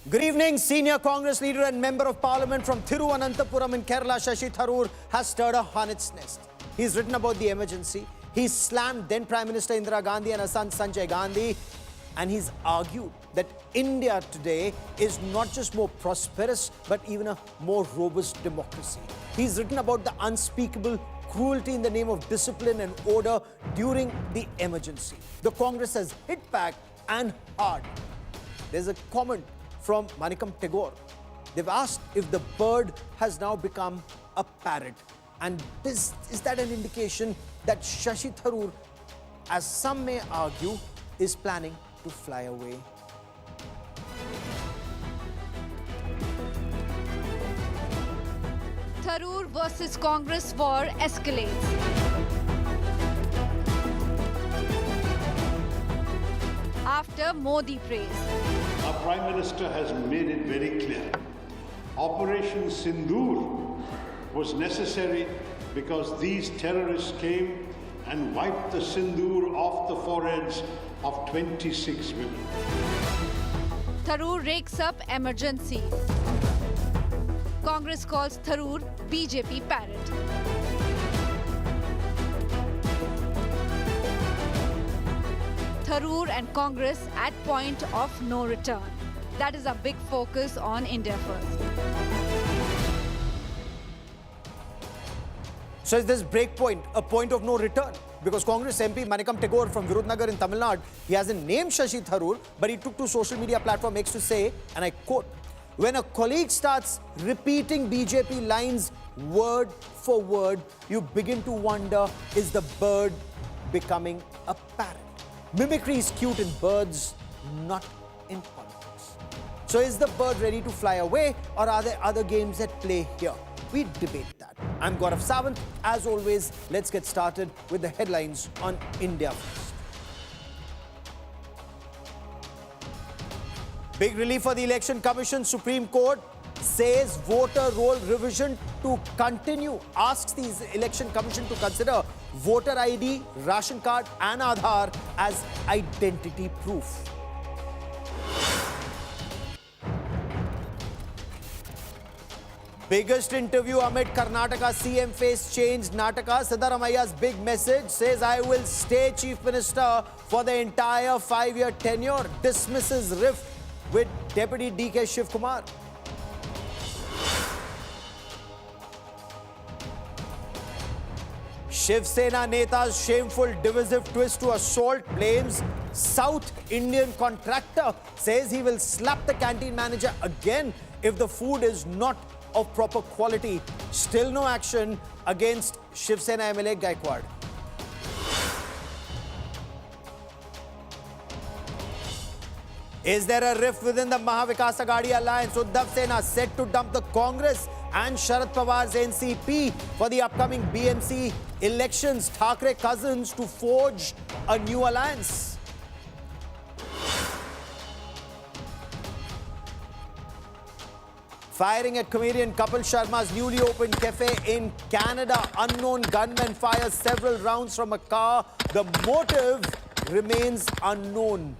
Good evening. Senior Congress leader and member of parliament from Thiruvananthapuram in Kerala, Shashi Tharoor, has stirred a hornet's nest. He's written about the emergency. He's slammed then Prime Minister Indira Gandhi and her son Sanjay Gandhi. And he's argued that India today is not just more prosperous, but even a more robust democracy. He's written about the unspeakable cruelty in the name of discipline and order during the emergency. The Congress has hit back and hard. There's a comment from Manikam Tagore. They've asked if the bird has now become a parrot. And is that an indication that Shashi Tharoor, as some may argue, is planning to fly away? Tharoor versus Congress war escalates. After Modi praise. Our Prime Minister has made it very clear. Operation Sindoor was necessary because these terrorists came and wiped the Sindoor off the foreheads of 26 women. Tharoor rakes up emergency. Congress calls Tharoor BJP parrot. Tharoor and Congress at point of no return. That is a big focus on India First. So is this break point a point of no return? Because Congress MP Manikam Tagore from Virudnagar in Tamil Nadu, he hasn't named Shashi Tharoor, but he took to social media platform X to say, and I quote, "When a colleague starts repeating BJP lines word for word, you begin to wonder, is the bird becoming a parrot? Mimicry is cute in birds, not in politics." So is the bird ready to fly away, or are there other games at play here? We debate that. I'm Gaurav Sawant. As always, let's get started with the headlines on India First. Big relief for the Election Commission. Supreme Court says voter roll revision to continue. Asks the Election Commission to consider voter ID, ration card and Aadhaar as identity proof. Biggest interview amid Karnataka CM face change. Nataka Siddharamaia's big message says, "I will stay Chief Minister for the entire 5-year tenure." Dismisses rift with Deputy DK Shiv Kumar. Shiv Sena Neta's shameful divisive twist to assault. Blames South Indian contractor. Says he will slap the canteen manager again if the food is not of proper quality. Still no action against Shiv Sena MLA Gaikwad. Is there a rift within the Mahavikas Aghadi alliance? Uddhav Sena set to dump the Congress and Sharad Pawar's NCP for the upcoming BMC elections. Thackeray cousins to forge a new alliance. Firing at comedian Kapil Sharma's newly opened cafe in Canada. Unknown gunmen fire several rounds from a car. The motive remains unknown.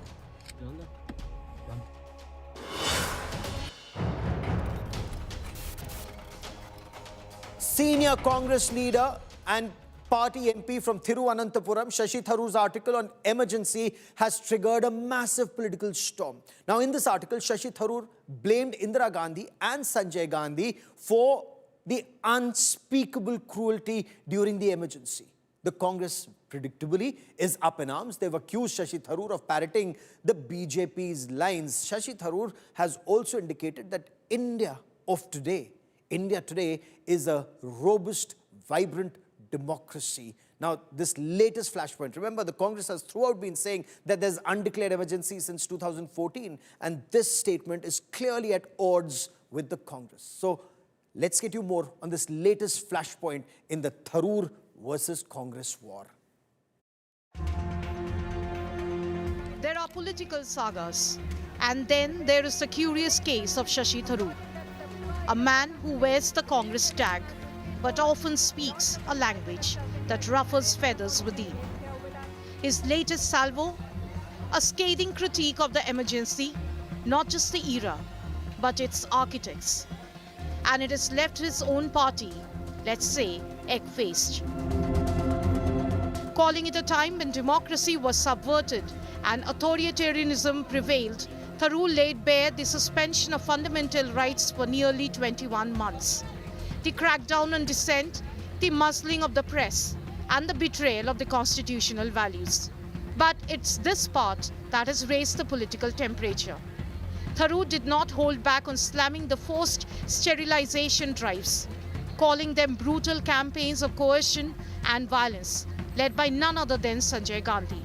Senior Congress leader and party MP from Thiruvananthapuram, Shashi Tharoor's article on emergency has triggered a massive political storm. Now, in this article, Shashi Tharoor blamed Indira Gandhi and Sanjay Gandhi for the unspeakable cruelty during the emergency. The Congress, predictably, is up in arms. They've accused Shashi Tharoor of parroting the BJP's lines. Shashi Tharoor has also indicated that India today is a robust, vibrant democracy. Now, this latest flashpoint, remember, the Congress has throughout been saying that there's undeclared emergency since 2014, and this statement is clearly at odds with the Congress. So, let's get you more on this latest flashpoint in the Tharoor versus Congress war. There are political sagas, and then there is the curious case of Shashi Tharoor, a man who wears the Congress tag but often speaks a language that ruffles feathers within. His latest salvo, a scathing critique of the emergency, not just the era, but its architects. And it has left his own party, let's say, egg-faced. Calling it a time when democracy was subverted and authoritarianism prevailed, Tharoor laid bare the suspension of fundamental rights for nearly 21 months. The crackdown on dissent, the muzzling of the press, and the betrayal of the constitutional values. But it's this part that has raised the political temperature. Tharoor did not hold back on slamming the forced sterilization drives, calling them brutal campaigns of coercion and violence, led by none other than Sanjay Gandhi.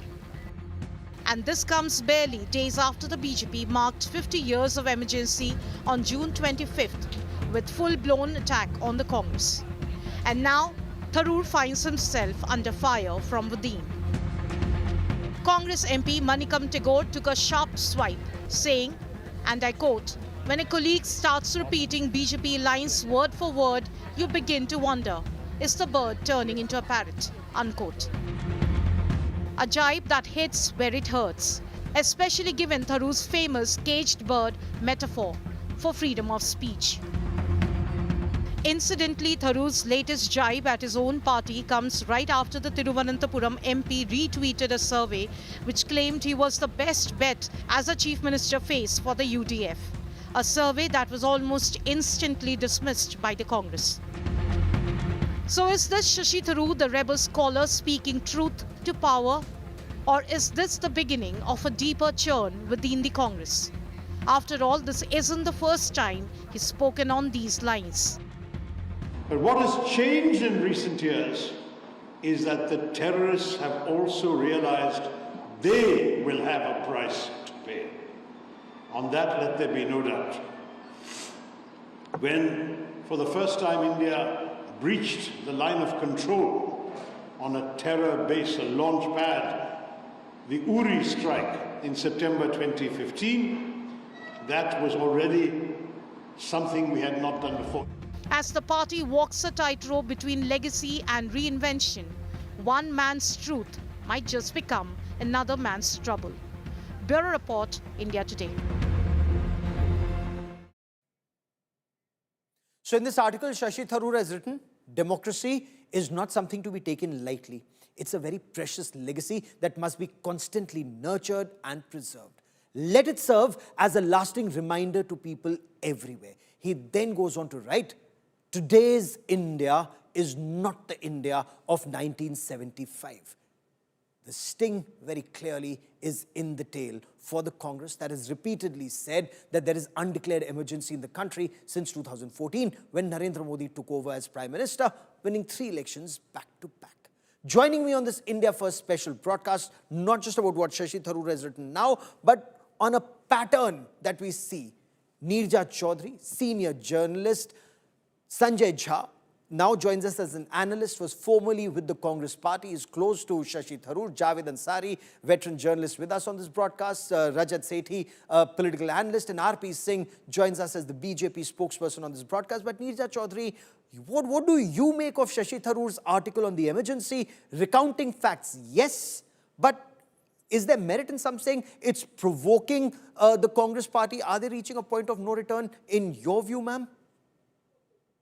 And this comes barely days after the BJP marked 50 years of emergency on June 25th, with full-blown attack on the Congress. And now, Tharoor finds himself under fire from within. Congress MP Manikam Tagore took a sharp swipe, saying, and I quote, "When a colleague starts repeating BJP lines word for word, you begin to wonder, is the bird turning into a parrot?" Unquote. A jibe that hits where it hurts, especially given Tharoor's famous caged bird metaphor for freedom of speech. Incidentally, Tharoor's latest jibe at his own party comes right after the Thiruvananthapuram MP retweeted a survey which claimed he was the best bet as a chief minister face for the UDF, a survey that was almost instantly dismissed by the Congress. So is this Shashi Tharoor, the rebel scholar, speaking truth to power? Or is this the beginning of a deeper churn within the Congress? After all, this isn't the first time he's spoken on these lines. But what has changed in recent years is that the terrorists have also realized they will have a price to pay. On that, let there be no doubt. When, for the first time, India breached the line of control on a terror base, a launch pad, the Uri strike in September 2015, that was already something we had not done before. As the party walks a tightrope between legacy and reinvention, one man's truth might just become another man's trouble. Bureau Report, India Today. So in this article, Shashi Tharoor has written, democracy is not something to be taken lightly. It's a very precious legacy that must be constantly nurtured and preserved. Let it serve as a lasting reminder to people everywhere. He then goes on to write, today's India is not the India of 1975. The sting very clearly is in the tail for the Congress that has repeatedly said that there is undeclared emergency in the country since 2014 when Narendra Modi took over as Prime Minister, winning 3 elections back to back. Joining me on this India First special broadcast, not just about what Shashi Tharoor has written now, but on a pattern that we see. Neerja Chaudhary, senior journalist, Sanjay Jha now joins us as an analyst, was formerly with the Congress party, is close to Shashi Tharoor. Javed Ansari, veteran journalist with us on this broadcast. Rajat Sethi, political analyst. And RP Singh joins us as the BJP spokesperson on this broadcast. But Neerja Chaudhary, what do you make of Shashi Tharoor's article on the emergency? Recounting facts, yes, but is there merit in some saying it's provoking the Congress party? Are they reaching a point of no return in your view, ma'am?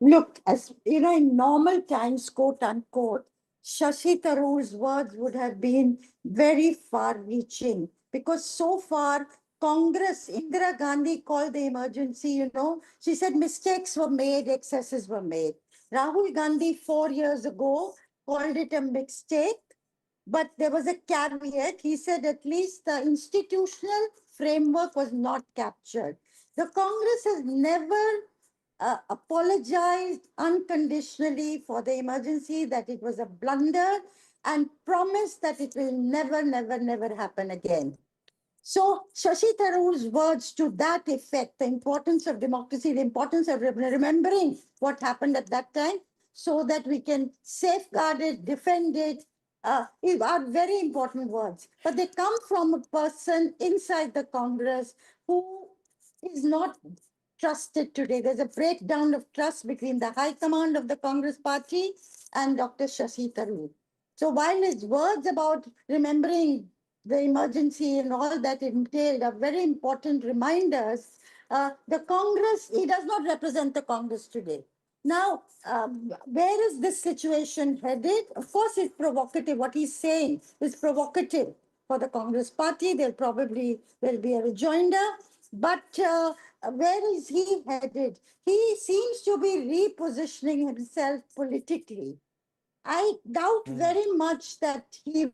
Look, as you know, in normal times, quote unquote, Shashi Tharoor's words would have been very far-reaching because so far, Congress, Indira Gandhi called the emergency, she said mistakes were made, excesses were made. Rahul Gandhi 4 years ago called it a mistake, but there was a caveat. He said at least the institutional framework was not captured. The Congress has never apologized unconditionally for the emergency, that it was a blunder, and promised that it will never, never, never happen again. So Shashi Tharoor's words to that effect, the importance of democracy, the importance of remembering what happened at that time so that we can safeguard it, defend it, are very important words. But they come from a person inside the Congress who is not trusted today. There's a breakdown of trust between the high command of the Congress party and Dr. Shashi Tharoor. So while his words about remembering the emergency and all that entailed are very important reminders, the Congress, he does not represent the Congress today. Now, where is this situation headed? Of course, it's provocative. What he's saying is provocative for the Congress party. There probably will be a rejoinder. But where is he headed? He seems to be repositioning himself politically. I doubt very much that he.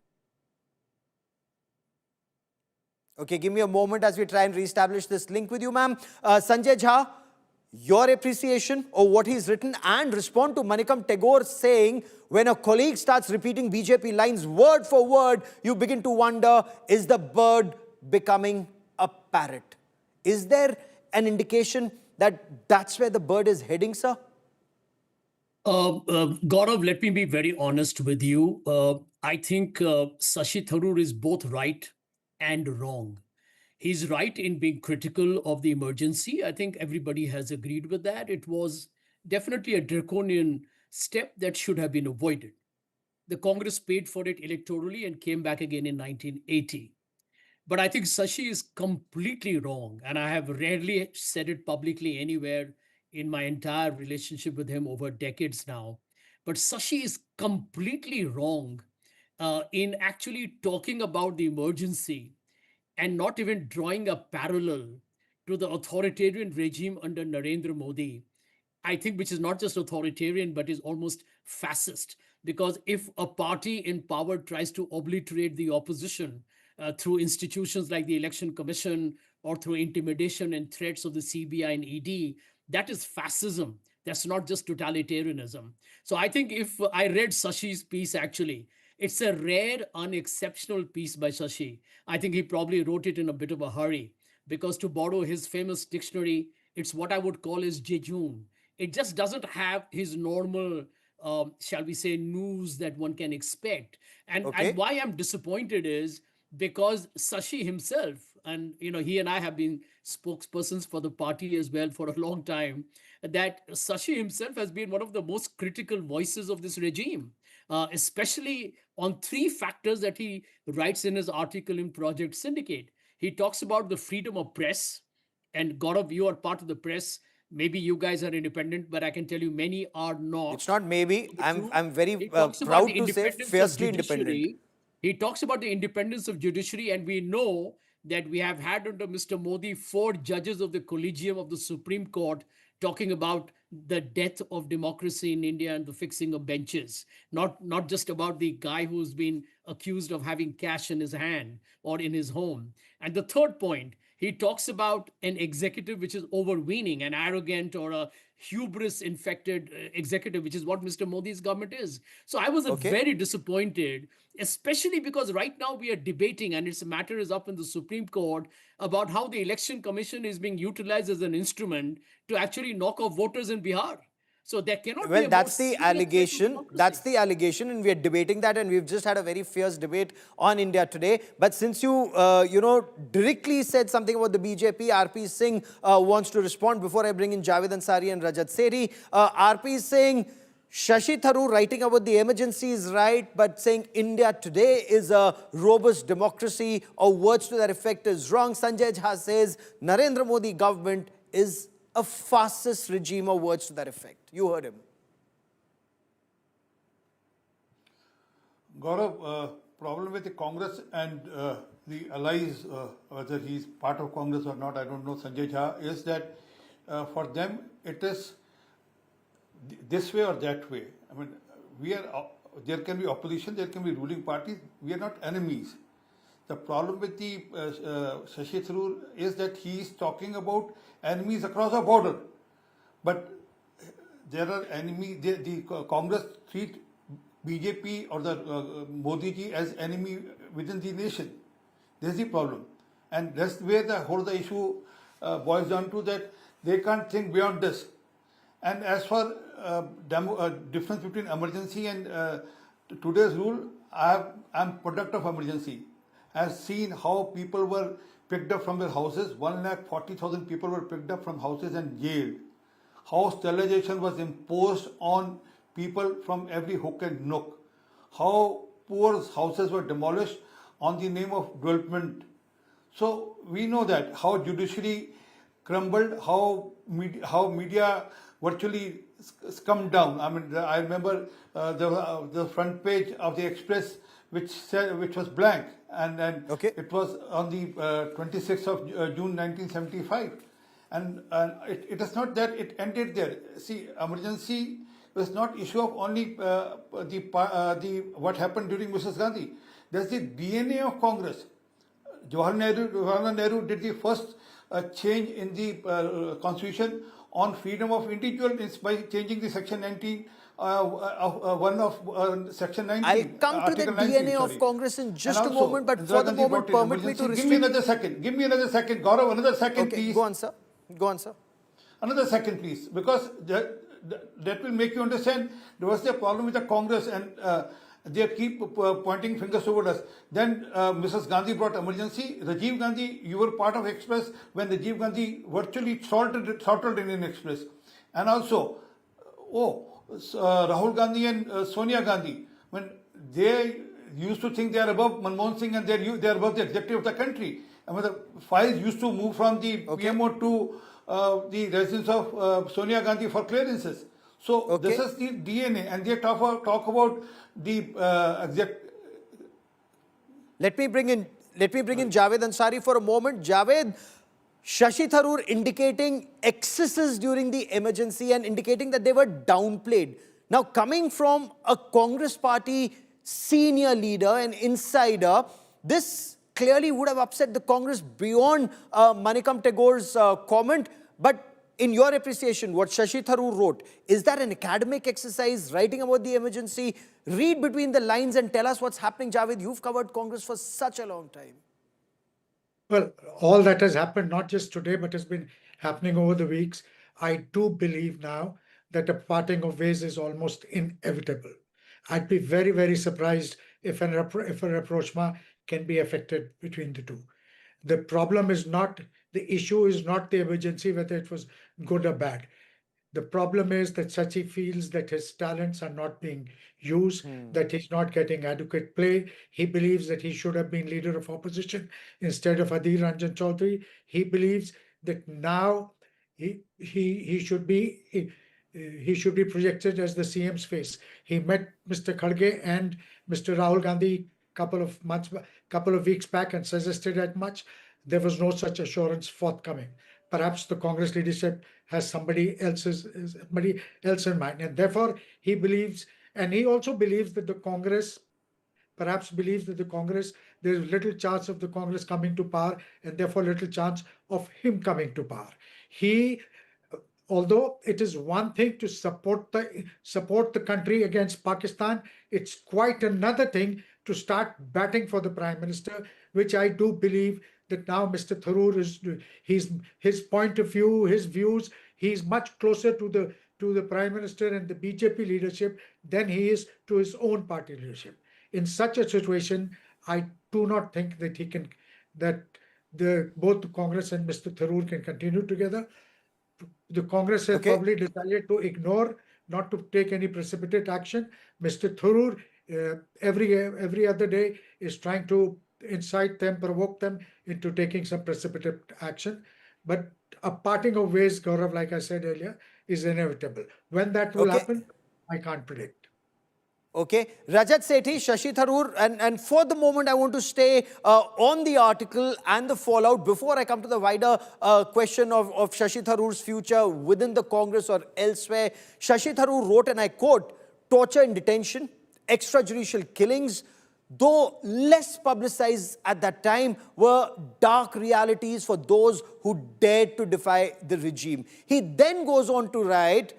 Okay, give me a moment as we try and reestablish this link with you, ma'am. Sanjay Jha, your appreciation of what he's written and respond to Manikam Tagore saying, when a colleague starts repeating BJP lines word for word, you begin to wonder, is the bird becoming a parrot? Is there an indication that that's where the bird is heading, sir? Gaurav, let me be very honest with you. I think Shashi Tharoor is both right and wrong. He's right in being critical of the emergency. I think everybody has agreed with that. It was definitely a draconian step that should have been avoided. The Congress paid for it electorally and came back again in 1980. But I think Shashi is completely wrong. And I have rarely said it publicly anywhere in my entire relationship with him over decades now. But Shashi is completely wrong in actually talking about the emergency and not even drawing a parallel to the authoritarian regime under Narendra Modi, I think, which is not just authoritarian, but is almost fascist. Because if a party in power tries to obliterate the opposition through institutions like the Election Commission or through intimidation and threats of the CBI and ED, that is fascism. That's not just totalitarianism. So I think if I read Sashi's piece, actually, it's a rare, unexceptional piece by Shashi. I think he probably wrote it in a bit of a hurry because, to borrow his famous dictionary, it's what I would call his jejune. It just doesn't have his normal, shall we say, news that one can expect. And why I'm disappointed is because Shashi himself, and he and I have been spokespersons for the party as well for a long time, that Shashi himself has been one of the most critical voices of this regime, especially on three factors that he writes in his article in Project Syndicate. He talks about the freedom of press, and Gaurav, you are part of the press. Maybe you guys are independent, but I can tell you many are not. It's not maybe. I'm very proud to say fiercely independent. He talks about the independence of judiciary, and we know that we have had under Mr. Modi 4 judges of the Collegium of the Supreme Court talking about the death of democracy in India and the fixing of benches, not just about the guy who's been accused of having cash in his hand or in his home. And the third point, he talks about an executive which is overweening, an arrogant or a hubris-infected executive, which is what Mr. Modi's government is. So I was very disappointed, especially because right now we are debating, and its matter is up in the Supreme Court, about how the Election Commission is being utilized as an instrument to actually knock off voters in Bihar. So there cannot be. Well, that's the allegation. That's the allegation, and we are debating that, and we've just had a very fierce debate on India Today. But since you, directly said something about the BJP, RP Singh wants to respond before I bring in Javed Ansari and Rajat Seri. RP is saying Shashi Tharoor writing about the emergency is right, but saying India Today is a robust democracy or words to that effect is wrong. Sanjay Jha says Narendra Modi government is a fascist regime or words to that effect. You heard him. Gaurav, problem with the Congress and the allies, whether he's part of Congress or not, I don't know, Sanjay Jha, is that for them it is this way or that way. I mean, there can be opposition, there can be ruling parties. We are not enemies. The problem with the Shashi Tharoor is that he is talking about enemies across the border. But there are enemies, the Congress treat BJP or the Modi ji as enemy within the nation. That's the problem. And that's where the whole the issue boils down to, that they can't think beyond this. And as for difference between emergency and today's rule, I'm product of emergency. I've seen how people were picked up from their houses. 140,000 people were picked up from houses and jailed. How sterilization was imposed on people from every hook and nook. How poor houses were demolished on the name of development. So we know that how judiciary crumbled, how media virtually scummed down. I mean, I remember the front page of the Express, which was blank, and Okay. it was on the 26th of June 1975. And it is not that it ended there. See, emergency was not issue of only what happened during Mrs. Gandhi. There's the DNA of Congress. Jawaharlal Nehru did the first change in the constitution on freedom of individual by changing the section 19 section 19. I'll come to the Article 19, DNA of sorry. Congress in just And a also, moment, but Indira for the Gandhi moment, brought in permit me to emergency. restrict. Give me another second. Give me another second. Gaurav, another second, Okay, please. go on, sir. Go on, sir. Another second, please, because that will make you understand there was a problem with the Congress, and they keep pointing fingers toward us. Then Mrs. Gandhi brought emergency. Rajiv Gandhi, you were part of Express when Rajiv Gandhi virtually throttled Indian Express. And also, Rahul Gandhi and Sonia Gandhi, when they used to think they are above Manmohan Singh and they are above the executive of the country. I mean, the files used to move from the PMO to the residence of Sonia Gandhi for clearances. So this is the DNA, and they talk about the Let me bring in Javed Ansari for a moment. Javed, Shashi Tharoor indicating excesses during the emergency and indicating that they were downplayed. Now, coming from a Congress party senior leader and insider, this clearly would have upset the Congress beyond Manikam Tagore's comment. But in your appreciation, what Shashi Tharoor wrote, is that an academic exercise writing about the emergency? Read between the lines and tell us what's happening, Javed. You've covered Congress for such a long time. Well, all that has happened, not just today, but has been happening over the weeks. I do believe now that a parting of ways is almost inevitable. I'd be very, very surprised if a rapprochement can be effected between the two. The problem is not, the issue is not the emergency, whether it was good or bad. The problem is that Sachi feels that his talents are not being used, that he's not getting adequate play. He believes that he should have been leader of opposition instead of Adhir Ranjan Chaudhary. He believes that now he should be projected as the CM's face. He met Mr. Kharge and Mr. Rahul Gandhi couple of weeks back and suggested as much. There was no such assurance forthcoming. Perhaps the Congress leadership has somebody else in mind, and therefore he believes, and he also believes that the Congress perhaps believes that the Congress, there is little chance of the Congress coming to power, and therefore little chance of him coming to power. Although it is one thing to support the country against Pakistan, it's quite another thing to start batting for the Prime Minister, which I do believe that now Mr. Tharoor his point of view, his views, he's much closer to the Prime Minister and the BJP leadership than he is to his own party leadership. In such a situation, I do not think that both the Congress and Mr. Tharoor can continue together. The Congress has probably decided to ignore, not to take any precipitate action. Mr. Tharoor every other day is trying to incite them, provoke them into taking some precipitate action. But a parting of ways, Gaurav, like I said earlier, is inevitable. When that will happen, I can't predict. Okay, Rajat Sethi, Shashi Tharoor, and for the moment I want to stay on the article and the fallout before I come to the wider question of Shashi Tharoor's future within the Congress or elsewhere. Shashi Tharoor wrote, and I quote, "Torture in detention, extrajudicial killings, though less publicized at that time, were dark realities for those who dared to defy the regime." He then goes on to write,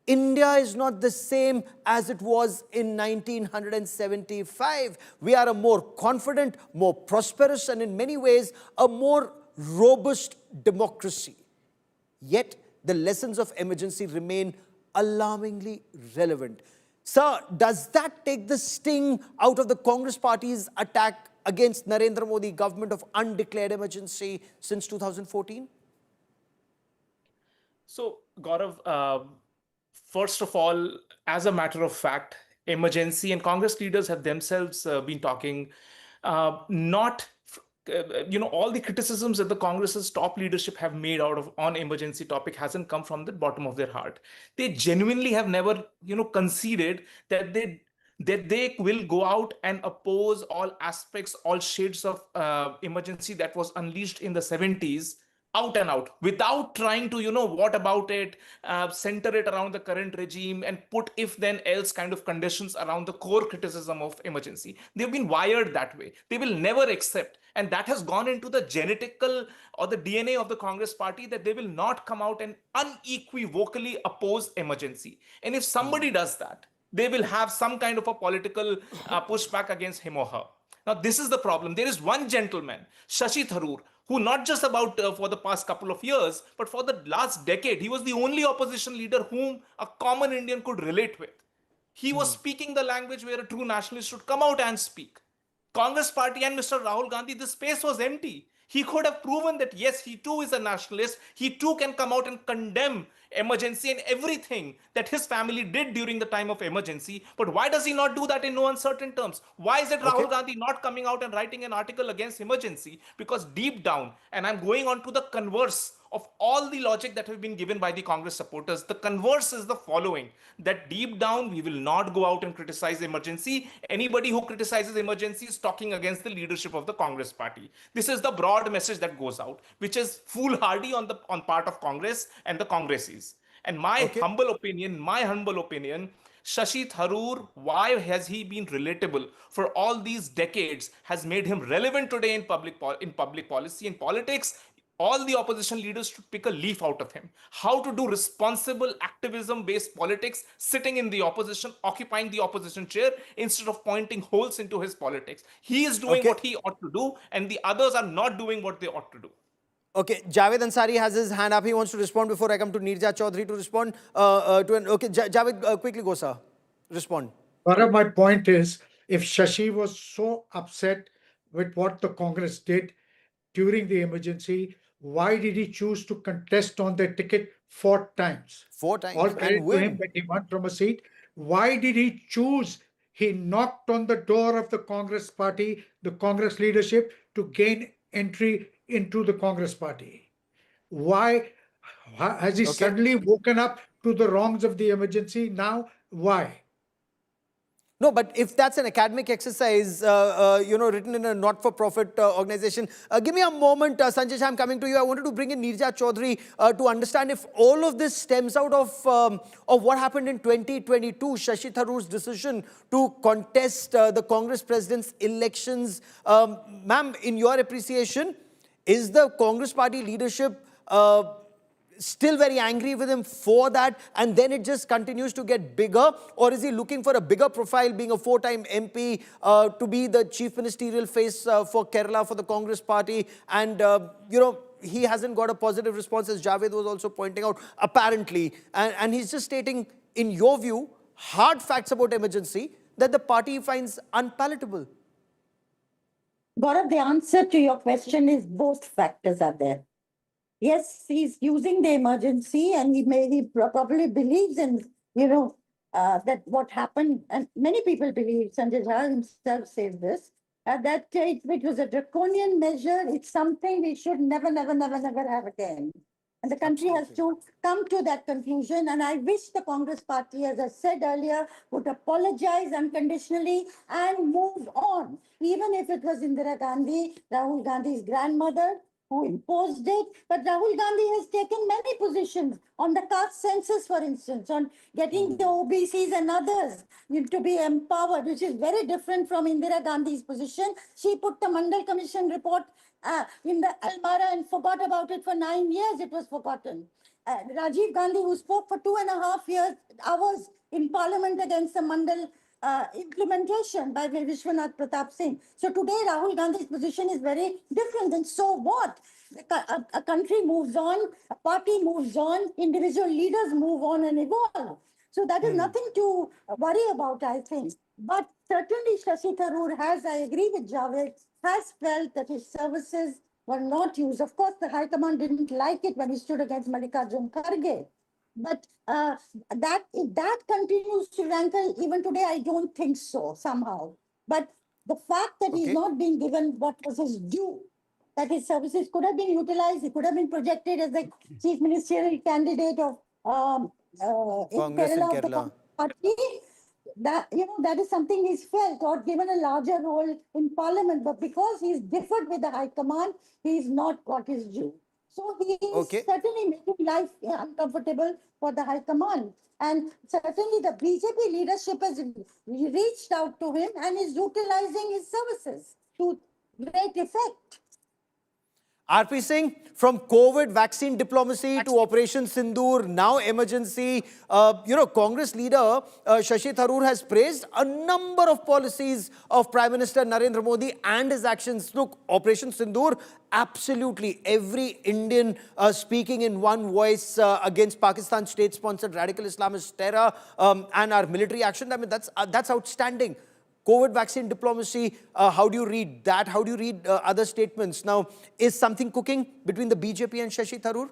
"India is not the same as it was in 1975. We are a more confident, more prosperous, and in many ways, a more robust democracy. Yet, the lessons of emergency remain alarmingly relevant." Sir, does that take the sting out of the Congress party's attack against Narendra Modi government of undeclared emergency since 2014? So, Gaurav, first of all, as a matter of fact, emergency and Congress leaders have themselves been talking not all the criticisms that the Congress's top leadership have made out of on emergency topic hasn't come from the bottom of their heart. They genuinely have never, conceded that they will go out and oppose all aspects, all shades of emergency that was unleashed in the 70s, out and out, without trying to, what about it, center it around the current regime and put if then else kind of conditions around the core criticism of emergency. They've been wired that way. They will never accept. And that has gone into the genetical or the DNA of the Congress party, that they will not come out and unequivocally oppose emergency. And if somebody does that, they will have some kind of a political pushback against him or her. Now, this is the problem. There is one gentleman, Shashi Tharoor, who not just about for the past couple of years, but for the last decade, he was the only opposition leader whom a common Indian could relate with. He was speaking the language where a true nationalist should come out and speak. Congress party and Mr. Rahul Gandhi, the space was empty. He could have proven that yes, he too is a nationalist. He too can come out and condemn emergency and everything that his family did during the time of emergency. But why does he not do that in no uncertain terms? Why is it Rahul Gandhi not coming out and writing an article against emergency? Because deep down, and I'm going on to the converse of all the logic that have been given by the Congress supporters, the converse is the following: that deep down, we will not go out and criticize emergency. Anybody who criticizes emergency is talking against the leadership of the Congress party. This is the broad message that goes out, which is foolhardy on part of Congress and the Congresses. And my humble opinion, Shashi Tharoor, why has he been relatable for all these decades, has made him relevant today in public policy and politics. All the opposition leaders should pick a leaf out of him. How to do responsible activism-based politics, sitting in the opposition, occupying the opposition chair, instead of pointing holes into his politics. He is doing what he ought to do, and the others are not doing what they ought to do. Okay, Javed Ansari has his hand up. He wants to respond before I come to Neerja Chaudhary to respond. Javed, quickly go, sir. Respond. Gaurav, my point is, if Shashi was so upset with what the Congress did during the emergency, why did he choose to contest on the ticket 4 times? 4 times. All credit to him when he won from a seat. Why did he choose? He knocked on the door of the Congress party, the Congress leadership, to gain entry into the Congress party. Why has he suddenly woken up to the wrongs of the emergency now? Why? No, but if that's an academic exercise, written in a not-for-profit organization, give me a moment, Sanjay, I'm coming to you. I wanted to bring in Neerja Chaudhary to understand if all of this stems out of what happened in 2022, Shashi Tharoor's decision to contest the Congress president's elections. Ma'am, in your appreciation, is the Congress party leadership still very angry with him for that, and then it just continues to get bigger? Or is he looking for a bigger profile, being a 4-time MP, to be the chief ministerial face for Kerala for the Congress party? And, he hasn't got a positive response, as Javed was also pointing out, apparently. And he's just stating, in your view, hard facts about emergency that the party finds unpalatable. Gaurav, the answer to your question is both factors are there. Yes, he's using the emergency, and he probably believes in, that what happened, and many people believe, Sanjay himself says this, that it was a draconian measure. It's something we should never have again. And the country has to come to that conclusion. And I wish the Congress party, as I said earlier, would apologize unconditionally and move on. Even if it was Indira Gandhi, Rahul Gandhi's grandmother, who imposed it. But Rahul Gandhi has taken many positions on the caste census, for instance, on getting the OBCs and others to be empowered, which is very different from Indira Gandhi's position. She put the Mandal Commission report in the Almara and forgot about it for 9 years. It was forgotten. Rajiv Gandhi, who spoke for 2.5 hours in Parliament against the Mandal implementation by Vishwanath Pratap Singh. So today Rahul Gandhi's position is very different. And so what? A country moves on, a party moves on, individual leaders move on and evolve. So that is nothing to worry about, I think. But certainly Shashi Tharoor has, I agree with Javed, has felt that his services were not used. Of course, the High Command didn't like it when he stood against Mallikarjun Kharge. But if that continues to rankle even today, I don't think so, somehow. But the fact that he's not being given what was his due that his services could have been utilized. He could have been projected as the chief ministerial candidate of in Congress in Kerala of the Kerala. Congress party. That that is something he's felt or given a larger role in parliament, but because he's differed with the high command, he's not got his due. So he is Okay. certainly making life uncomfortable for the high command. And certainly the BJP leadership has reached out to him and is utilizing his services to great effect. RP Singh, from COVID vaccine diplomacy to Operation Sindoor, now emergency, Congress leader Shashi Tharoor has praised a number of policies of Prime Minister Narendra Modi and his actions. Look, Operation Sindoor, absolutely every Indian speaking in one voice against Pakistan's state-sponsored radical Islamist terror and our military action. I mean, that's outstanding. COVID vaccine diplomacy, how do you read that? How do you read other statements? Now, is something cooking between the BJP and Shashi Tharoor?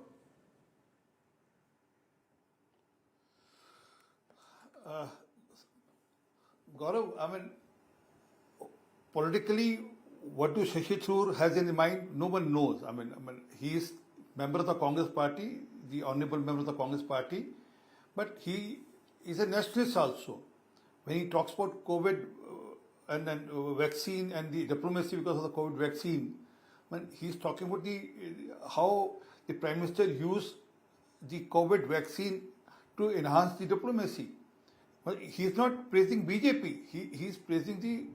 Gaurav, I mean, politically, what do Shashi Tharoor has in mind, no one knows. I mean, he is member of the Congress party, the honorable member of the Congress party, but he is a nationalist also. When he talks about COVID and then vaccine and the diplomacy because of the COVID vaccine, when he's talking about how the Prime Minister used the COVID vaccine to enhance the diplomacy. Well, he's not praising BJP. He's praising the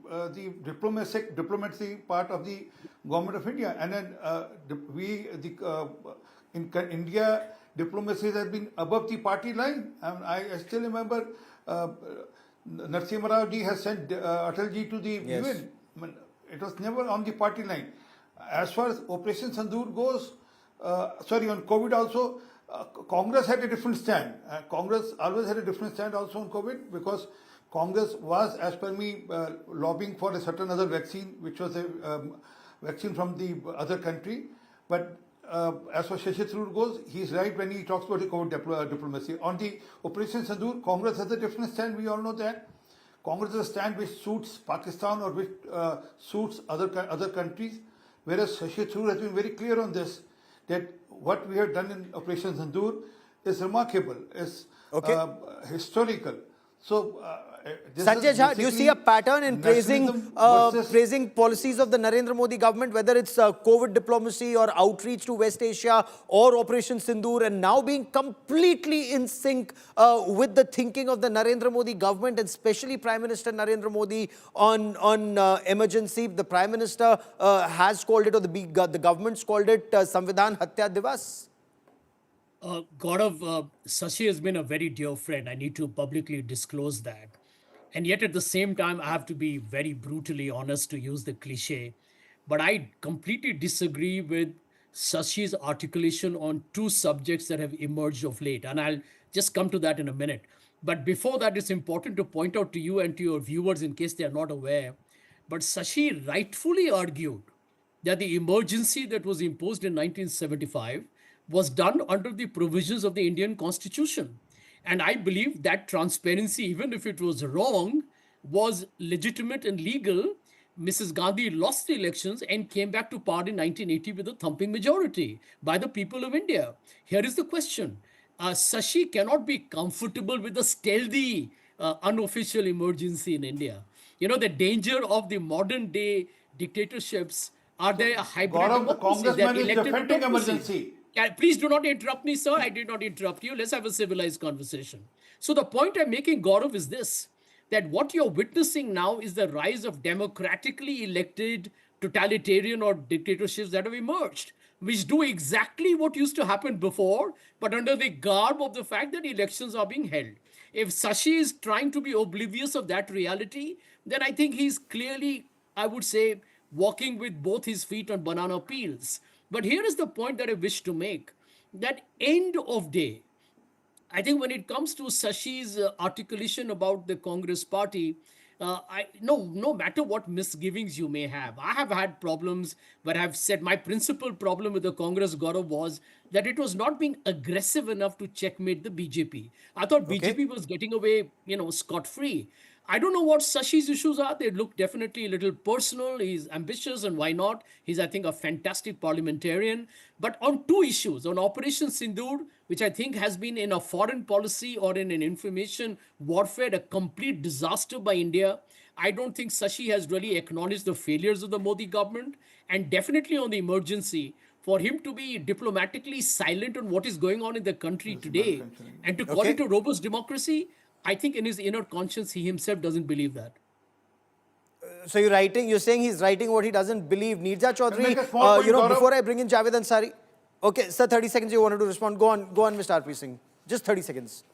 diplomacy part of the government of India. And then in India, diplomacy has been above the party line. I still remember Narasimha Rao ji has sent Atal ji to the UN. I mean, it was never on the party line. As far as Operation Sindoor goes, on COVID also, Congress had a different stand. Congress always had a different stand also on COVID because Congress was, as per me, lobbying for a certain other vaccine, which was a vaccine from the other country. But as far as Shashi Tharoor goes, he's right when he talks about the COVID diplomacy. On the Operation Sindoor, Congress has a different stand. We all know that. Congress has a stand which suits Pakistan or which suits other countries, whereas Shashi Tharoor has been very clear on this, that what we have done in Operation Sindoor is remarkable, is historical. So, Sanjay Jha, do you see a pattern in praising policies of the Narendra Modi government, whether it's COVID diplomacy or outreach to West Asia or Operation Sindoor, and now being completely in sync with the thinking of the Narendra Modi government, and especially Prime Minister Narendra Modi on emergency? The Prime Minister has called it, or the government's called it Samvidhan Hatya Divas. Gaurav, Shashi has been a very dear friend. I need to publicly disclose that. And yet at the same time, I have to be very brutally honest, to use the cliche. But I completely disagree with Shashi's articulation on two subjects that have emerged of late. And I'll just come to that in a minute. But before that, it's important to point out to you and to your viewers, in case they are not aware, but Shashi rightfully argued that the emergency that was imposed in 1975 was done under the provisions of the Indian Constitution. And I believe that transparency, even if it was wrong, was legitimate and legal. Mrs. Gandhi lost the elections and came back to power in 1980 with a thumping majority by the people of India. Here is the question. Shashi cannot be comfortable with the stealthy, unofficial emergency in India. You know, the danger of the modern day dictatorships are they a hybrid Gaurav, the democracy? congressman They're is elected defending democracy. emergency. Please do not interrupt me, sir. I did not interrupt you. Let's have a civilized conversation. So the point I'm making, Gaurav, is this, that what you're witnessing now is the rise of democratically elected totalitarian or dictatorships that have emerged, which do exactly what used to happen before, but under the garb of the fact that elections are being held. If Shashi is trying to be oblivious of that reality, then I think he's clearly, I would say, walking with both his feet on banana peels. But here is the point that I wish to make, that end of day, I think when it comes to Shashi's articulation about the Congress party, no matter what misgivings you may have, I have had problems where I've said my principal problem with the Congress, Gaurav, was that it was not being aggressive enough to checkmate the BJP. I thought BJP was getting away, scot-free. I don't know what Sashi's issues are. They look definitely a little personal. He's ambitious, and why not? He's, I think, a fantastic parliamentarian. But on two issues, on Operation Sindoor, which I think has been in a foreign policy or in an information warfare, a complete disaster by India. I don't think Sashi has really acknowledged the failures of the Modi government. And definitely on the emergency, for him to be diplomatically silent on what is going on in the country today and to call Okay. it a robust democracy, I think in his inner conscience, he himself doesn't believe that. So you're saying he's writing what he doesn't believe. Nirja Chaudhary, make a small point, Gaurav. before I bring in Javed Ansari. Okay, sir, 30 seconds you wanted to respond. Go on, Mr. R.P. Singh. Just 30 seconds.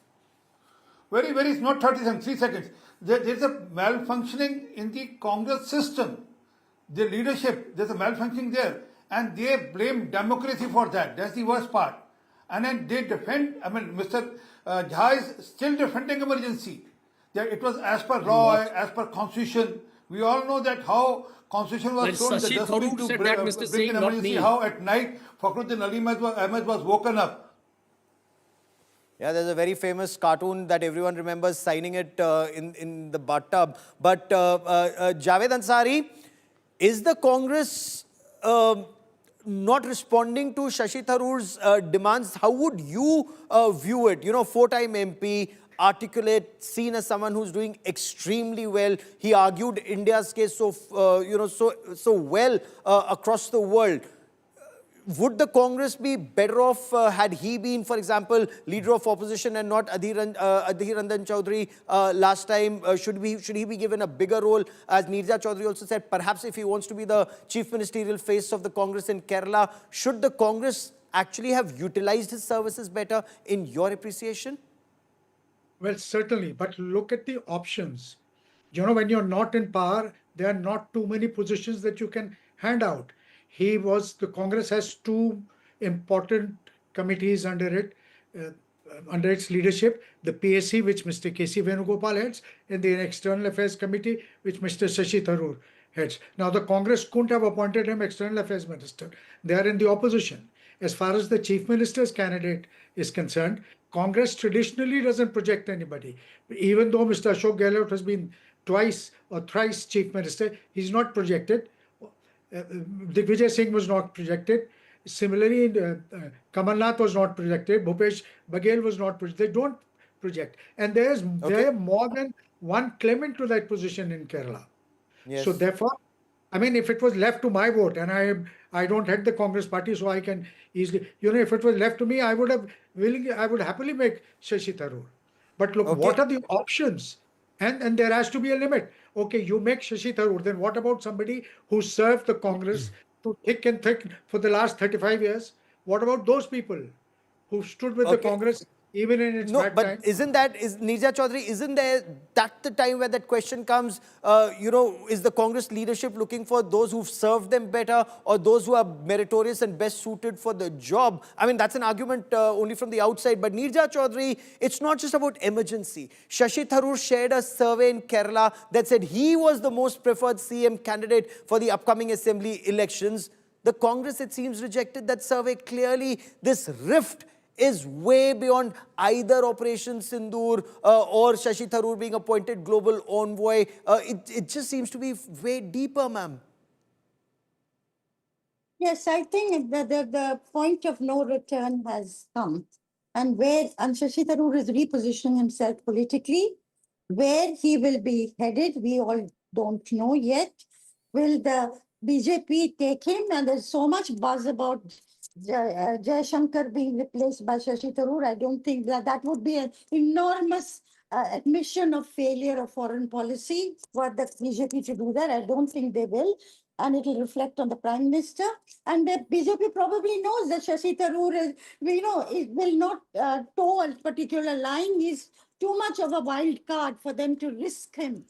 Very, very, not 30 seconds, 3 seconds. There's a malfunctioning in the Congress system. The leadership, there's a malfunctioning there. And they blame democracy for that. That's the worst part. And then they defend, Mr. Jha is still defending emergency. That it was as per law, as per constitution. We all know that how constitution was Well, thrown in the Shashi dustbin Tharoor to said that, Mr. bring Singh, in not emergency. me. How at night Fakhruddin Ahmed was woken up. Yeah, there's a very famous cartoon that everyone remembers signing it in the bathtub. But Javed Ansari, is the Congress not responding to Shashi Tharoor's demands? How would you view it? You know, four-time MP, articulate, seen as someone who's doing extremely well. He argued India's case so well across the world. Would the Congress be better off had he been, for example, leader of opposition and not Adhir Ranjan Chaudhary last time? Should he be given a bigger role? As Nirja Chaudhary also said, perhaps if he wants to be the chief ministerial face of the Congress in Kerala, should the Congress actually have utilized his services better, in your appreciation? Well, certainly, but look at the options. You know, when you're not in power, there are not too many positions that you can hand out. The Congress has two important committees under it, under its leadership, the PAC, which Mr. K.C. Venugopal heads, and the External Affairs Committee, which Mr. Shashi Tharoor heads. Now, the Congress couldn't have appointed him External Affairs Minister. They are in the opposition. As far as the Chief Minister's candidate is concerned, Congress traditionally doesn't project anybody. Even though Mr. Ashok Gehlot has been twice or thrice Chief Minister, he's not projected. Digvijay Singh was not projected. Similarly, Kamal Nath was not projected. Bhupesh Baghel was not projected. They don't project. And there are more than one claimant to that position in Kerala. Yes. So therefore, I mean, if it was left to my vote, and I don't head the Congress party, so I can easily, if it was left to me, I would happily make Shashi Tharoor. But look, what are the options? And there has to be a limit. Okay, you make Shashi Tharoor, then what about somebody who served the Congress to thick and thick for the last 35 years? What about those people who stood with the Congress even in its bad time? Nirja Chaudhary, isn't that the time where that question comes, is the Congress leadership looking for those who've served them better or those who are meritorious and best suited for the job? I mean, that's an argument only from the outside. But Nirja Chaudhary, it's not just about emergency. Shashi Tharoor shared a survey in Kerala that said he was the most preferred CM candidate for the upcoming assembly elections. The Congress, it seems, rejected that survey. Clearly, this rift is way beyond either Operation Sindoor or Shashi Tharoor being appointed global envoy. It just seems to be way deeper, ma'am. Yes, I think that the point of no return has come. And Shashi Tharoor is repositioning himself politically. Where he will be headed, we all don't know yet. Will the BJP take him? And there's so much buzz about Jai Shankar being replaced by Shashi Tharoor. I don't think that would be an enormous admission of failure of foreign policy for the BJP to do that. I don't think they will. And it will reflect on the Prime Minister. And the BJP probably knows that Shashi Tharoor it will not toe a particular line. He's too much of a wild card for them to risk him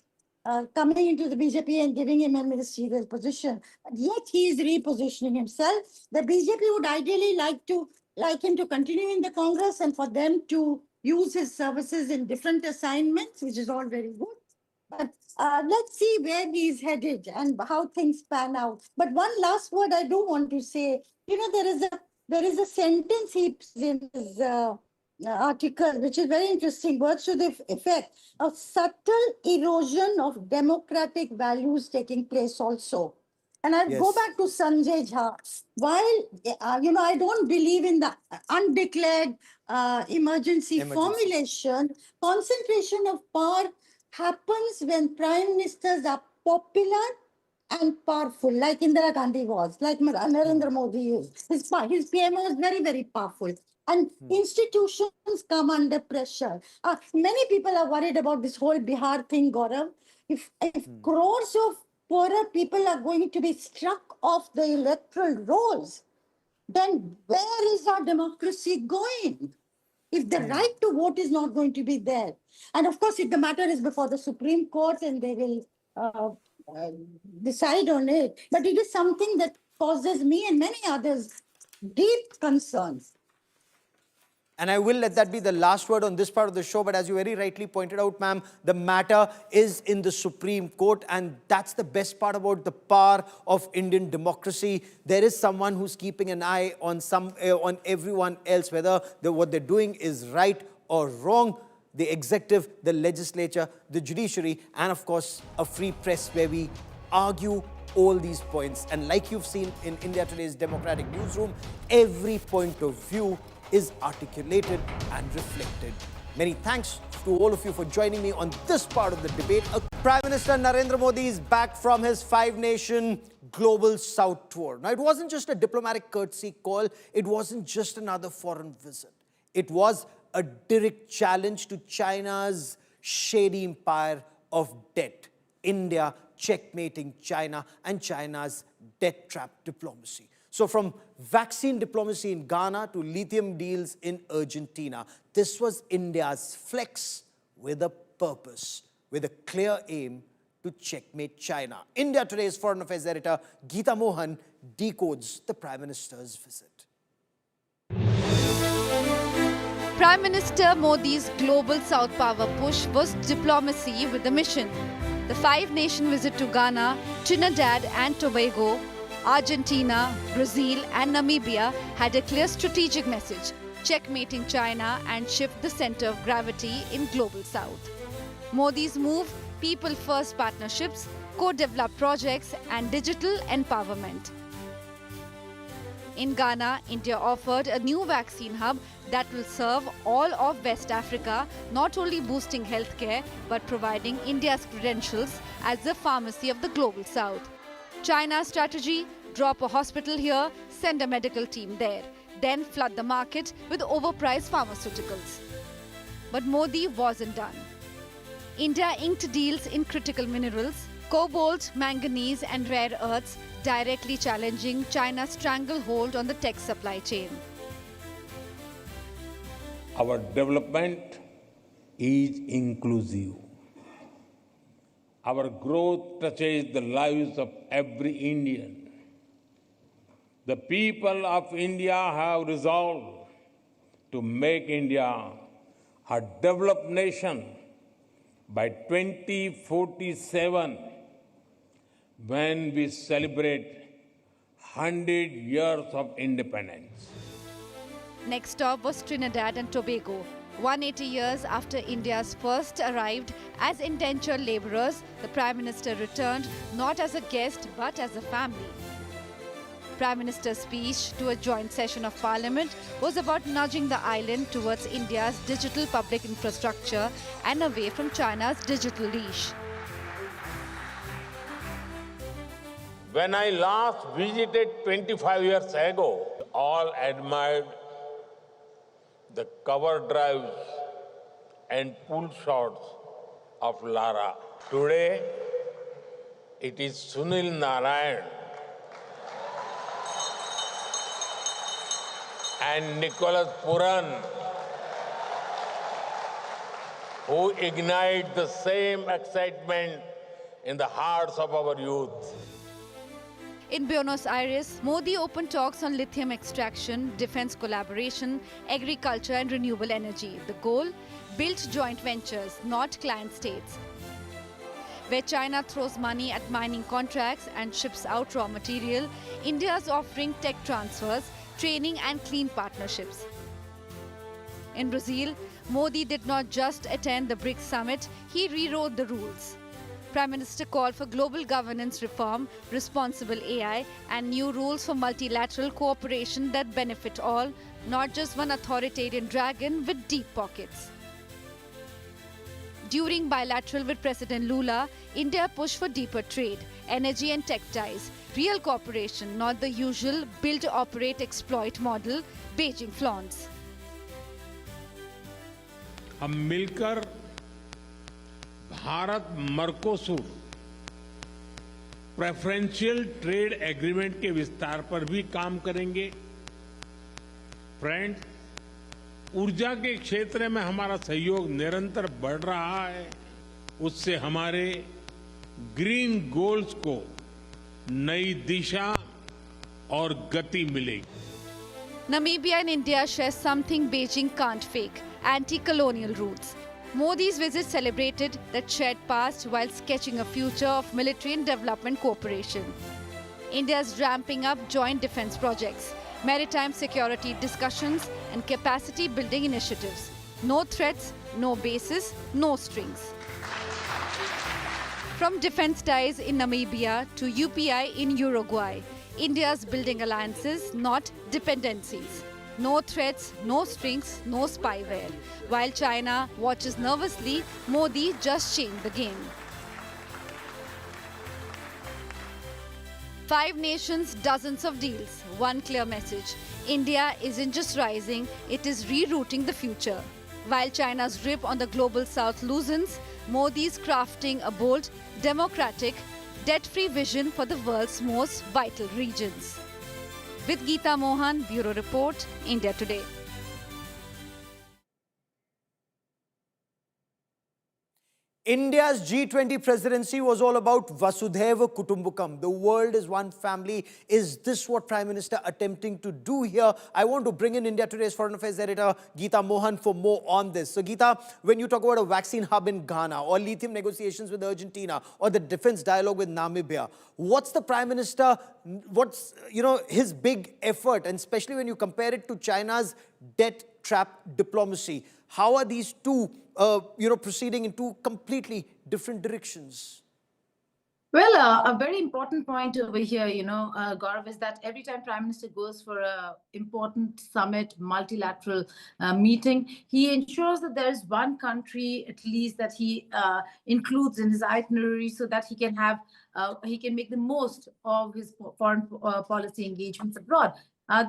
coming into the BJP and giving him a ministerial position. Yet he is repositioning himself. The BJP would ideally like him to continue in the Congress and for them to use his services in different assignments, which is all very good. But let's see where he's headed and how things pan out. But one last word I do want to say, there is a sentence he puts in his article, which is very interesting, words to the effect of subtle erosion of democratic values taking place also. And I'll go Yes. back to Sanjay Jha. While, I don't believe in the undeclared emergency formulation, concentration of power happens when prime ministers are popular and powerful, like Indira Gandhi was, like Narendra Modi is. His PM was very, very powerful. And institutions come under pressure. Many people are worried about this whole Bihar thing, Gaurav. If crores of poorer people are going to be struck off the electoral rolls, then where is our democracy going? If the right to vote is not going to be there. And of course, if the matter is before the Supreme Court and they will decide on it, but it is something that causes me and many others deep concerns. And I will let that be the last word on this part of the show. But as you very rightly pointed out, ma'am, the matter is in the Supreme Court. And that's the best part about the power of Indian democracy. There is someone who's keeping an eye on on everyone else, whether what they're doing is right or wrong. The executive, the legislature, the judiciary, and of course, a free press where we argue all these points. And like you've seen in India Today's democratic newsroom, every point of view is articulated and reflected. Many thanks to all of you for joining me on this part of the debate. Prime Minister Narendra Modi is back from his 5-nation Global South tour. Now, it wasn't just a diplomatic courtesy call. It wasn't just another foreign visit. It was a direct challenge to China's shady empire of debt. India checkmating China and China's debt trap diplomacy. So from vaccine diplomacy in Ghana to lithium deals in Argentina, this was India's flex with a purpose, with a clear aim to checkmate China. India Today's Foreign Affairs editor Geeta Mohan decodes the Prime Minister's visit. Prime Minister Modi's global South power push was diplomacy with a mission. The 5-nation visit to Ghana, Trinidad and Tobago, Argentina, Brazil and Namibia had a clear strategic message: checkmating China and shift the center of gravity in Global South. Modi's move: people-first partnerships, co-developed projects and digital empowerment. In Ghana, India offered a new vaccine hub that will serve all of West Africa, not only boosting healthcare but providing India's credentials as the pharmacy of the Global South. China's strategy: drop a hospital here, send a medical team there, then flood the market with overpriced pharmaceuticals. But Modi wasn't done. India inked deals in critical minerals, cobalt, manganese and rare earths, directly challenging China's stranglehold on the tech supply chain. Our development is inclusive. Our growth touches the lives of every Indian. The people of India have resolved to make India a developed nation by 2047, when we celebrate 100 years of independence. Next stop was Trinidad and Tobago. 180 years after India's first arrived as indentured laborers, the Prime Minister returned not as a guest but as a family. Prime Minister's speech to a joint session of Parliament was about nudging the island towards India's digital public infrastructure and away from China's digital leash. When I last visited 25 years ago, all admired the cover drives and pull shots of Lara. Today, it is Sunil Narayan and Nicholas Puran who ignite the same excitement in the hearts of our youth. In Buenos Aires, Modi opened talks on lithium extraction, defense collaboration, agriculture and renewable energy. The goal? Build joint ventures, not client states. Where China throws money at mining contracts and ships out raw material, India is offering tech transfers, training and clean partnerships. In Brazil, Modi did not just attend the BRICS summit, he rewrote the rules. Prime Minister called for global governance reform, responsible AI, and new rules for multilateral cooperation that benefit all, not just one authoritarian dragon with deep pockets. During bilateral with President Lula, India pushed for deeper trade, energy and tech ties, real cooperation, not the usual build, operate, exploit model Beijing flaunts. हम मिलकर Bharat मर्कोसूर preferential trade agreement के विस्तार पर भी काम करेंगे। Friends, ऊर्जा के क्षेत्र में हमारा सहयोग निरंतर बढ़ रहा है। उससे हमारे ग्रीन गोल्स को नई दिशा और गति मिलेगी। Namibia and India share something Beijing can't fake: anti-colonial roots. Modi's visit celebrated that shared past while sketching a future of military and development cooperation. India is ramping up joint defense projects, maritime security discussions, and capacity building initiatives. No threats, no bases, no strings. From defense ties in Namibia to UPI in Uruguay, India is building alliances, not dependencies. No threats, no strings, no spyware. While China watches nervously, Modi just changed the game. 5 nations, dozens of deals. One clear message: India isn't just rising, it is rerouting the future. While China's grip on the global south loosens, Modi's crafting a bold, democratic, debt-free vision for the world's most vital regions. With Geeta Mohan, Bureau Report, India Today. India's G20 presidency was all about Vasudhaiva Kutumbakam. The world is one family. Is this what Prime Minister attempting to do here? I want to bring in India Today's Foreign Affairs editor, Geeta Mohan, for more on this. So Geeta, when you talk about a vaccine hub in Ghana, or lithium negotiations with Argentina, or the defense dialogue with Namibia, what's the Prime Minister, what's, his big effort, and especially when you compare it to China's debt trap diplomacy? How are these two proceeding in two completely different directions? Well, a very important point over here, Gaurav, is that every time Prime Minister goes for a important summit, multilateral meeting, he ensures that there is one country at least that he includes in his itinerary so that he can have, he can make the most of his foreign policy engagements abroad.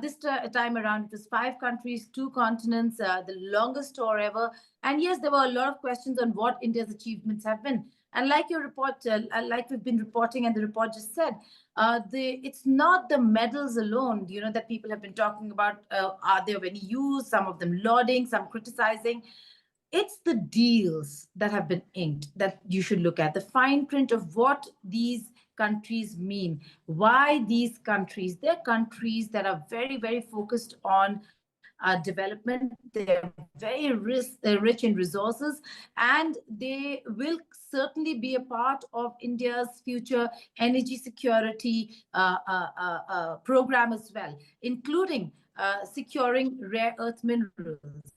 This time around, it was 5 countries, 2 continents, the longest tour ever. And yes, there were a lot of questions on what India's achievements have been. And like your report, like we've been reporting, and the report just said, it's not the medals alone, that people have been talking about. Are there any use? Some of them lauding, some criticizing. It's the deals that have been inked that you should look at, the fine print of what these countries mean. Why these countries? They're countries that are very, very focused on development. They're very rich in resources, and they will certainly be a part of India's future energy security program as well, including securing rare earth minerals.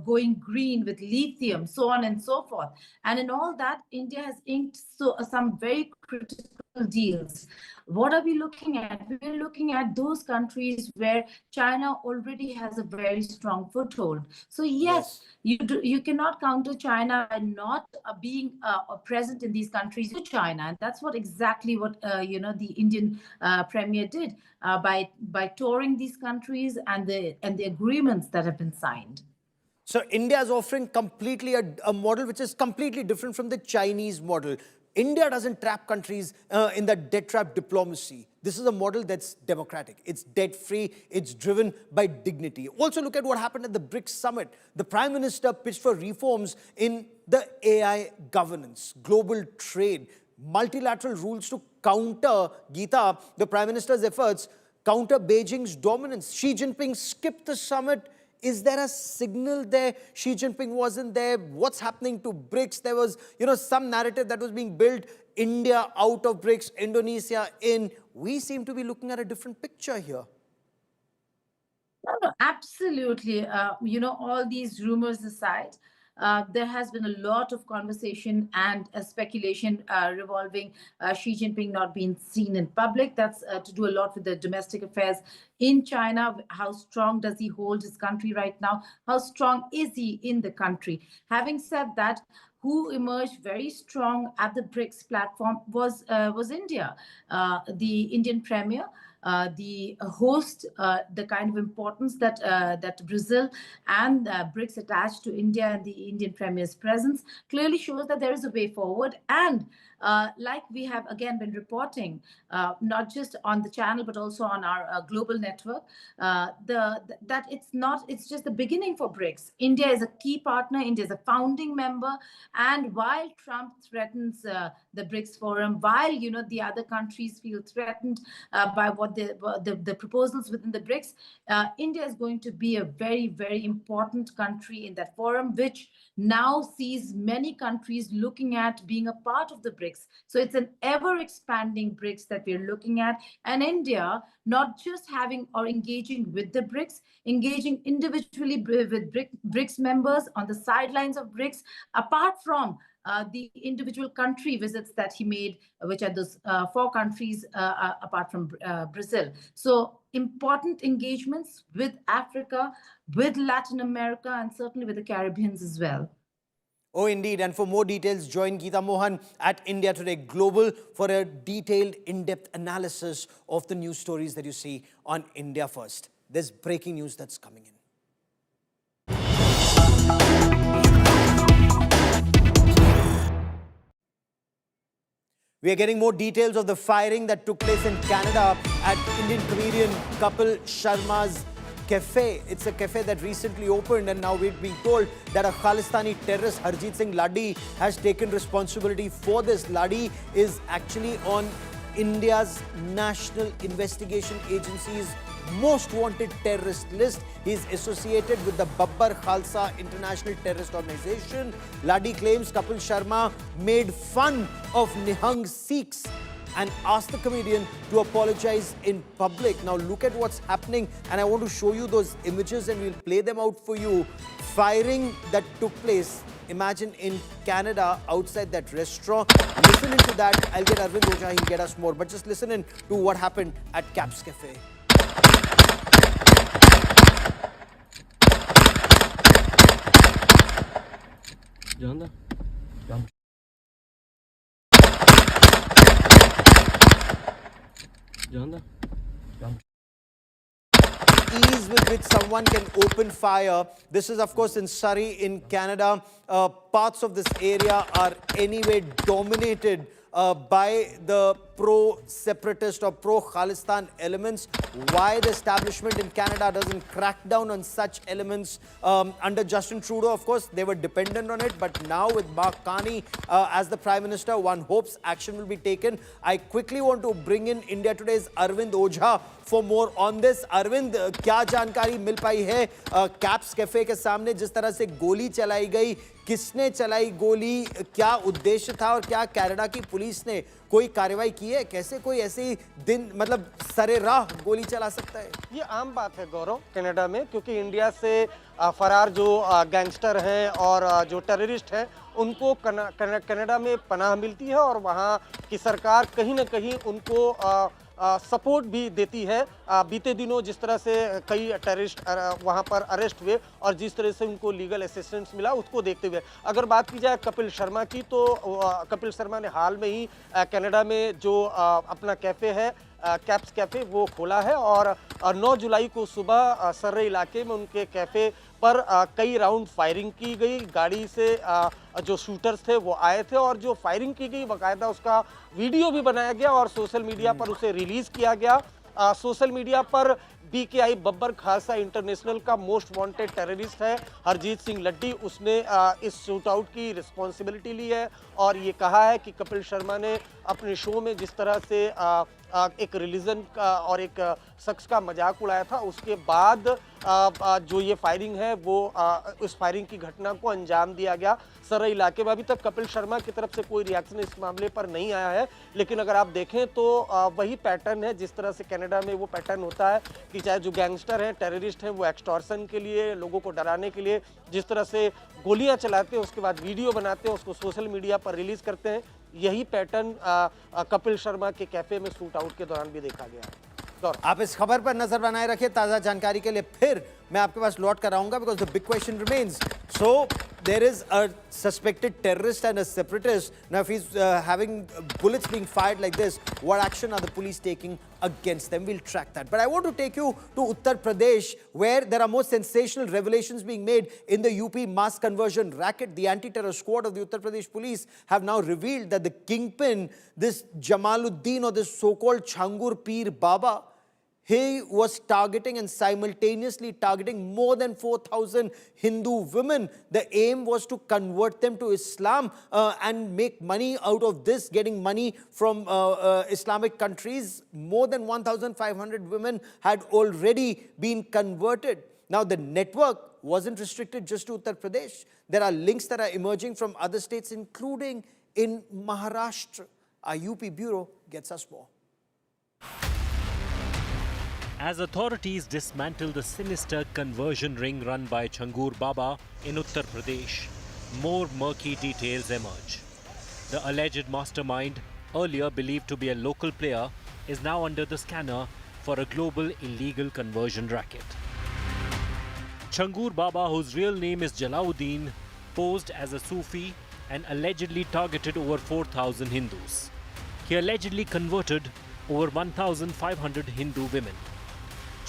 Going green with lithium, so on and so forth. And in all that, India has inked some very critical deals. What are we looking at? We're looking at those countries where China already has a very strong foothold. So yes. You cannot counter China by not being present in these countries with China. And that's exactly what the Indian Premier did by touring these countries and the agreements that have been signed. So India is offering completely a model which is completely different from the Chinese model. India doesn't trap countries in that debt trap diplomacy. This is a model that's democratic. It's debt-free. It's driven by dignity. Also, look at what happened at the BRICS summit. The Prime Minister pitched for reforms in the AI governance, global trade, multilateral rules to counter, Geeta, the Prime Minister's efforts, counter Beijing's dominance. Xi Jinping skipped the summit. Is there a signal there? Xi Jinping wasn't there. What's happening to BRICS? There was, some narrative that was being built. India out of BRICS, Indonesia in. We seem to be looking at a different picture here. Absolutely. All these rumors aside, there has been a lot of conversation and speculation revolving Xi Jinping not being seen in public. That's to do a lot with the domestic affairs in China. How strong does he hold his country right now? How strong is he in the country? Having said that, who emerged very strong at the BRICS platform was India, the Indian premier. The host, the kind of importance that Brazil and BRICS attached to India and the Indian Premier's presence clearly shows that there is a way forward. And like we have again been reporting, not just on the channel but also on our global network, that it's just the beginning for BRICS. India is a key partner. India is a founding member, and while Trump threatens the BRICS forum, while the other countries feel threatened by what the proposals within the BRICS, India is going to be a very, very important country in that forum, which now sees many countries looking at being a part of the BRICS. So it's an ever expanding BRICS that we're looking at, and India not just having or engaging with the BRICS, engaging individually with BRICS members on the sidelines of BRICS, apart from the individual country visits that he made, which are those 4 countries apart from Brazil. So important engagements with Africa, with Latin America, and certainly with the Caribbeans as well. Oh, indeed. And for more details, join Geeta Mohan at India Today Global for a detailed, in-depth analysis of the news stories that you see on India First. There's breaking news that's coming in. We are getting more details of the firing that took place in Canada at Indian comedian Kapil Sharma's cafe. It's a cafe that recently opened, and now we're being told that a Khalistani terrorist, Harjeet Singh Ladhi, has taken responsibility for this. Ladhi is actually on India's National Investigation Agency's most wanted terrorist list. He's associated with the Babbar Khalsa International Terrorist Organization. Ladhi claims Kapil Sharma made fun of Nihang Sikhs and asked the comedian to apologize in public. Now look at what's happening, and I want to show you those images and we'll play them out for you. Firing that took place, imagine, in Canada outside that restaurant. Listen into that. I'll get Arvind Ojha, he'll get us more. But just listen in to what happened at Caps Cafe. Ease with which someone can open fire. This is, of course, in Surrey in Canada. Parts of this area are anyway dominated by the pro-separatist or pro-Khalistan elements. Why the establishment in Canada doesn't crack down on such elements? Under Justin Trudeau, of course, they were dependent on it. But now with Mark Carney as the Prime Minister, one hopes action will be taken. I quickly want to bring in India Today's Arvind Ojha for more on this. Arvind, क्या जानकारी मिल पाई है caps cafe के सामने जिस तरह से गोली चलाई गई? किसने चलाई गोली? क्या उद्देश्य था और क्या कनाडा की पुलिस ने कोई कार्रवाई की है? कैसे कोई ऐसे दिन मतलब सरेराह गोली चला सकता है? ये आम बात है गौरव कनाडा में, क्योंकि इंडिया से फरार जो गैंगस्टर हैं और जो टेररिस्ट हैं उनको कनाडा में पनाह मिलती है और वहाँ की सरकार कहीं ना कहीं उनको सपोर्ट भी देती है। बीते दिनों जिस तरह से कई टेररिस्ट वहां पर अरेस्ट हुए और जिस तरह से उनको लीगल असिस्टेंस मिला, उसको देखते हुए अगर बात की जाए कपिल शर्मा की, तो कपिल शर्मा ने हाल में ही कनाडा में जो अपना कैफ़े है कैप्स कैफ़े वो खोला है और 9 जुलाई को सुबह सर्रे इलाके में उनके कैफ़े पर कई राउंड फायरिंग की गई। गाड़ी से जो शूटर्स थे वो आए थे और जो फायरिंग की गई बाकायदा उसका वीडियो भी बनाया गया और सोशल मीडिया पर उसे रिलीज़ किया गया। सोशल मीडिया पर BKI बब्बर खालसा इंटरनेशनल का मोस्ट वांटेड टेररिस्ट है हरजीत सिंह लड्डी, उसने इस शूट आउट की रिस्पॉन्सिबिलिटी ली है और ये कहा है कि कपिल शर्मा ने अपने शो में जिस तरह से एक रिलीजन का और एक शख्स का मजाक उड़ाया था, उसके बाद जो ये फायरिंग है वो उस फायरिंग की घटना को अंजाम दिया गया सरई इलाके में। अभी तक कपिल शर्मा की तरफ से कोई रिएक्शन इस मामले पर नहीं आया है, लेकिन अगर आप देखें तो वही पैटर्न है जिस तरह से कनाडा में वो पैटर्न होता है कि चाहे जो गैंगस्टर हैं, टेररिस्ट हैं, वो एक्सटॉर्शन के लिए, लोगों को डराने के लिए जिस तरह से गोलियां चलाते हैं, उसके बाद वीडियो बनाते हैं, उसको सोशल मीडिया पर रिलीज करते हैं, यही पैटर्न कपिल शर्मा के कैफे में शूट आउट के दौरान भी देखा गया है। आप इस खबर पर नजर बनाए रखिए, ताजा जानकारी के लिए फिर मैं आपके पास लौट कर आऊंगा, because the big question remains. So there is a suspected terrorist and a separatist. Now, if he's having bullets being fired like this, what action are the police taking against them? We'll track that. But I want to take you to Uttar Pradesh, where there are more sensational revelations being made in the UP mass conversion racket. The anti-terror squad of the Uttar Pradesh police have now revealed that the kingpin, this Jamaluddin or this so-called Changur Peer Baba, he was targeting and simultaneously targeting more than 4,000 Hindu women. The aim was to convert them to Islam and make money out of this, getting money from Islamic countries. More than 1,500 women had already been converted. Now, the network wasn't restricted just to Uttar Pradesh. There are links that are emerging from other states, including in Maharashtra. Our UP bureau gets us more. As authorities dismantle the sinister conversion ring run by Changur Baba in Uttar Pradesh, more murky details emerge. The alleged mastermind, earlier believed to be a local player, is now under the scanner for a global illegal conversion racket. Changur Baba, whose real name is Jalauddin, posed as a Sufi and allegedly targeted over 4,000 Hindus. He allegedly converted over 1,500 Hindu women.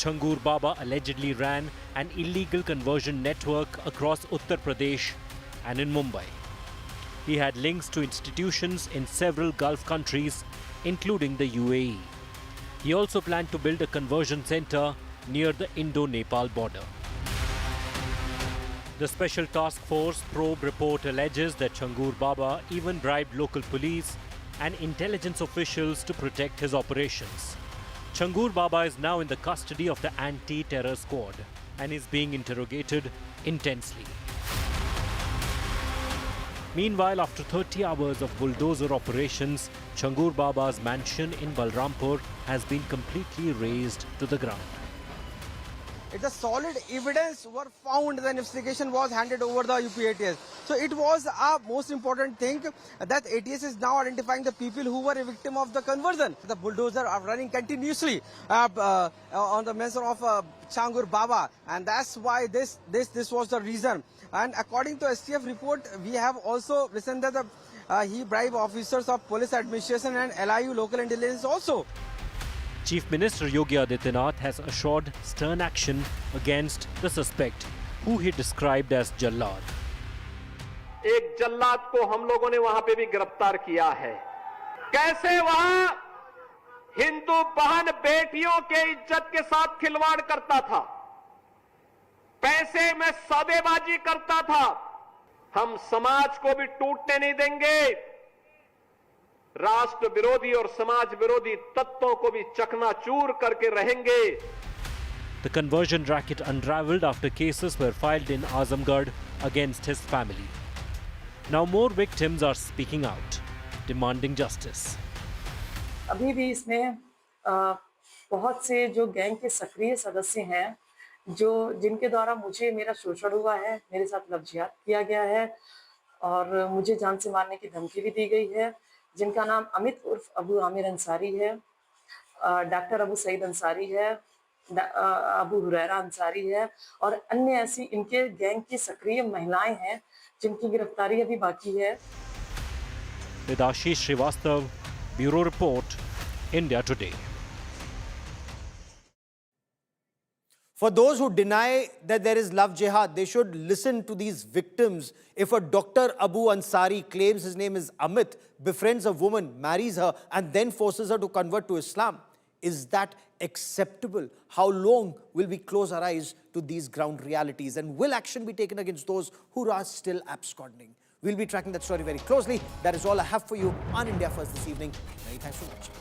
Changur Baba allegedly ran an illegal conversion network across Uttar Pradesh and in Mumbai. He had links to institutions in several Gulf countries, including the UAE. He also planned to build a conversion center near the Indo-Nepal border. The Special Task Force probe report alleges that Changur Baba even bribed local police and intelligence officials to protect his operations. Changur Baba is now in the custody of the anti-terror squad and is being interrogated intensely. Meanwhile, after 30 hours of bulldozer operations, Changur Baba's mansion in Balrampur has been completely razed to the ground. It's a solid evidence were found, the investigation was handed over the UP ATS. So it was a most important thing that ATS is now identifying the people who were a victim of the conversion. The bulldozer are running continuously on the mention of Changur Baba, and that's why this was the reason. And according to STF report, we have also listened that he bribed officers of police administration and LIU local intelligence also. Chief Minister Yogi Adityanath has assured stern action against the suspect, who he described as Jallad. एक जल्लाद को हम लोगों ने वहां पे भी गिरफ्तार किया है। कैसे वहां हिंदू बहन बेटियों के इज्जत के साथ खिलवाड़ करता था, पैसे में सौदेबाजी करता था। हम समाज को भी टूटने नहीं देंगे, राष्ट्र विरोधी और समाज विरोधी तत्वों को भी चकनाचूर करके रहेंगे। The conversion racket unraveled after cases were filed in Azamgarh against his family. Now more victims are speaking out, demanding justice. अभी भी इसमें बहुत से जो गैंग के सक्रिय सदस्य हैं, जिनके द्वारा मुझे मेरा शोषण हुआ है, मेरे साथ लफ्जियात किया गया है और मुझे जान से मारने की धमकी भी दी गई है, जिनका नाम अमित उर्फ अबू आमिर अंसारी है, डॉक्टर अबू सईद अंसारी है, अबू हुरैरा अंसारी है और अन्य ऐसी इनके गैंग की सक्रिय महिलाएं हैं जिनकी गिरफ्तारी अभी बाकी है। With Ashish Srivastav, Bureau Report, India Today. For those who deny that there is love jihad, they should listen to these victims. If a Dr. Abu Ansari claims his name is Amit, befriends a woman, marries her, and then forces her to convert to Islam, is that acceptable? How long will we close our eyes to these ground realities? And will action be taken against those who are still absconding? We'll be tracking that story very closely. That is all I have for you on India First this evening. Many thanks for watching.